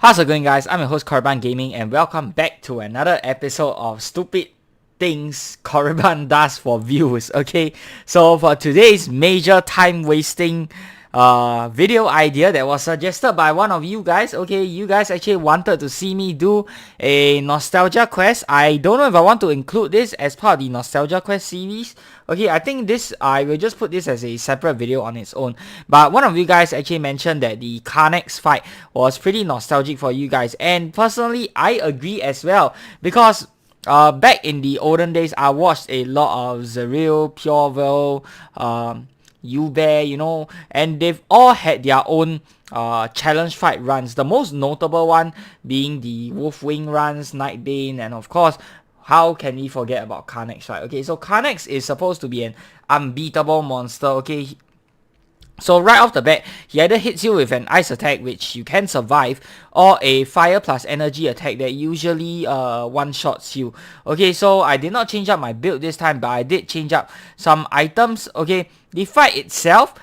How's it going, guys? I'm your host Korriban Gaming, and welcome back to another episode of Stupid Things Korriban Does for Views. Okay, so for today's major time wasting video idea that was suggested by one of you guys. Okay, you guys actually wanted to see me do a nostalgia quest. I don't know if I want to include this as part of the nostalgia quest series. Okay, I think I will just put this as a separate video on its own. But one of you guys actually mentioned that the Carnax fight was pretty nostalgic for you guys, and personally I agree as well, because back in the olden days I watched a lot of Zeril, Purevel, Ubear, and they've all had their own challenge fight runs. The most notable one being the Wolfwing runs, Nightbane, and of course, how can we forget about Carnax, right? Okay, so Carnax is supposed to be an unbeatable monster, okay? So right off the bat, he either hits you with an ice attack, which you can survive, or a fire plus energy attack that usually one-shots you. Okay, so I did not change up my build this time, but I did change up some items. Okay, the fight itself,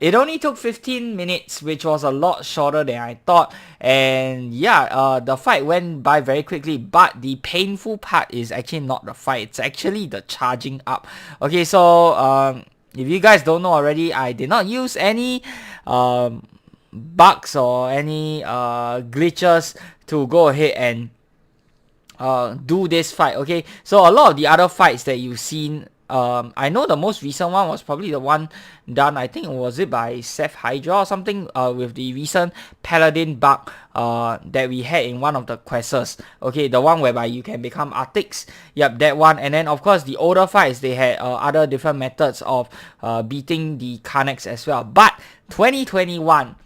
it only took 15 minutes, which was a lot shorter than I thought. And yeah, the fight went by very quickly, but the painful part is actually not the fight, it's actually the charging up. Okay, so if you guys don't know already, I did not use any bugs or any glitches to go ahead and do this fight. Okay, so a lot of the other fights that you've seen, I know the most recent one was probably the one done, I think was it by Seth Hydra or something, with the recent Paladin bug that we had in one of the quests. Okay, the one whereby you can become Arctics. Yep, that one. And then of course the older fights, they had other different methods of beating the Carnax as well. But 2021,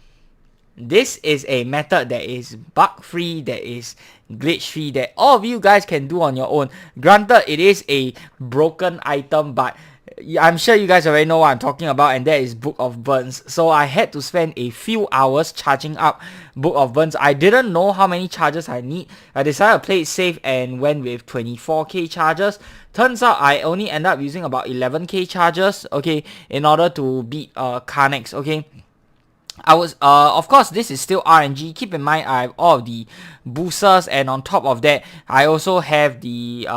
this is a method that is bug free, that is glitch free, that all of you guys can do on your own. Granted, it is a broken item, but I'm sure you guys already know what I'm talking about, and that is Book of Burns. So I had to spend a few hours charging up Book of Burns. I didn't know how many charges I need. I decided to play it safe and went with 24k charges. Turns out I only end up using about 11k charges, okay, in order to beat Carnax, okay. I was of course this is still RNG. Keep in mind I have all of the boosters, and on top of that I also have the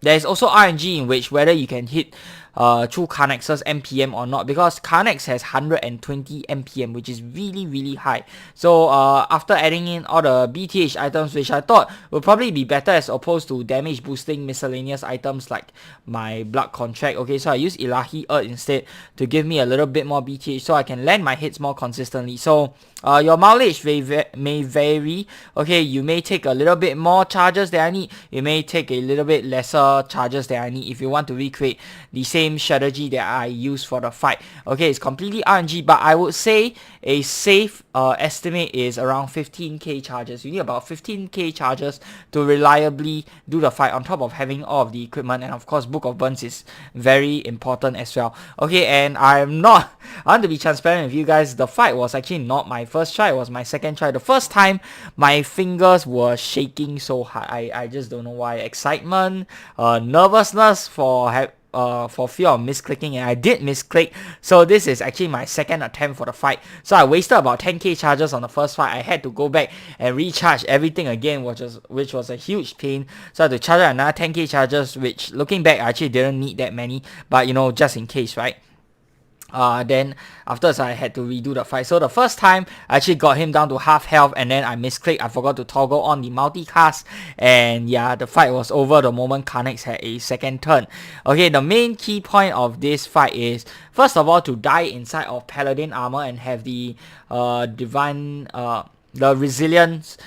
there's also RNG in which whether you can hit through Carnax's MPM or not, because Carnax has 120 MPM, which is really high. So after adding in all the BTH items, which I thought would probably be better as opposed to damage boosting miscellaneous items like my blood contract, okay, so I use Ilahi Earth instead to give me a little bit more BTH so I can land my hits more consistently. So your mileage may vary. Okay, you may take a little bit more charges than I need, you may take a little bit lesser charges than I need if you want to recreate the same strategy that I use for the fight. Okay, it's completely RNG, but I would say a safe estimate is around 15k charges. You need about 15k charges to reliably do the fight, on top of having all of the equipment, and of course Book of Burns is very important as well. Okay, and I want to be transparent with you guys, the fight was actually not my first try, it was my second try. The first time my fingers were shaking so hard, I just don't know why. Excitement, nervousness for fear of misclicking, and I did misclick. So this is actually my second attempt for the fight. So I wasted about 10k charges on the first fight. I had to go back and recharge everything again, which was a huge pain. So I had to charge another 10k charges, which looking back I actually didn't need that many, but just in case, right? Then afterwards I had to redo the fight. So the first time I actually got him down to half health, and then I misclicked. I forgot to toggle on the multicast, and yeah, the fight was over the moment Carnax had a second turn. Okay, the main key point of this fight is, first of all, to die inside of Paladin armor and have the divine the resilience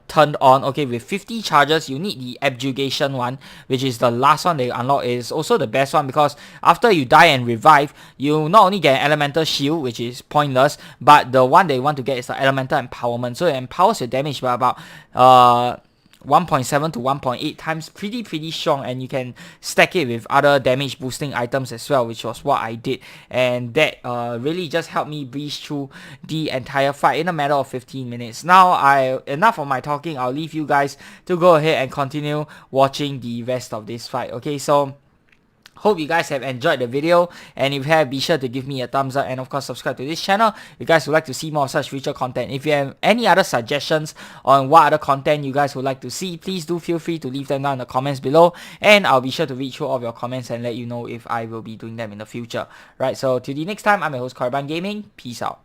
turned on. Okay, with 50 charges you need the abjugation one, which is the last one they unlock. It is also the best one, because after you die and revive, you not only get an elemental shield, which is pointless, but the one they want to get is the elemental empowerment. So it empowers your damage by about 1.7 to 1.8 times, pretty strong, and you can stack it with other damage boosting items as well, which was what I did, and that really just helped me breeze through the entire fight in a matter of 15 minutes. Now enough of my talking, I'll leave you guys to go ahead and continue watching the rest of this fight. Okay, so Hope you guys have enjoyed the video, and if you have, be sure to give me a thumbs up and of course subscribe to this channel if you guys would like to see more of such future content. If you have any other suggestions on what other content you guys would like to see, please do feel free to leave them down in the comments below, and I'll be sure to read through all of your comments and let you know if I will be doing them in the future. Right, so till the next time, I'm your host Carban Gaming. Peace out.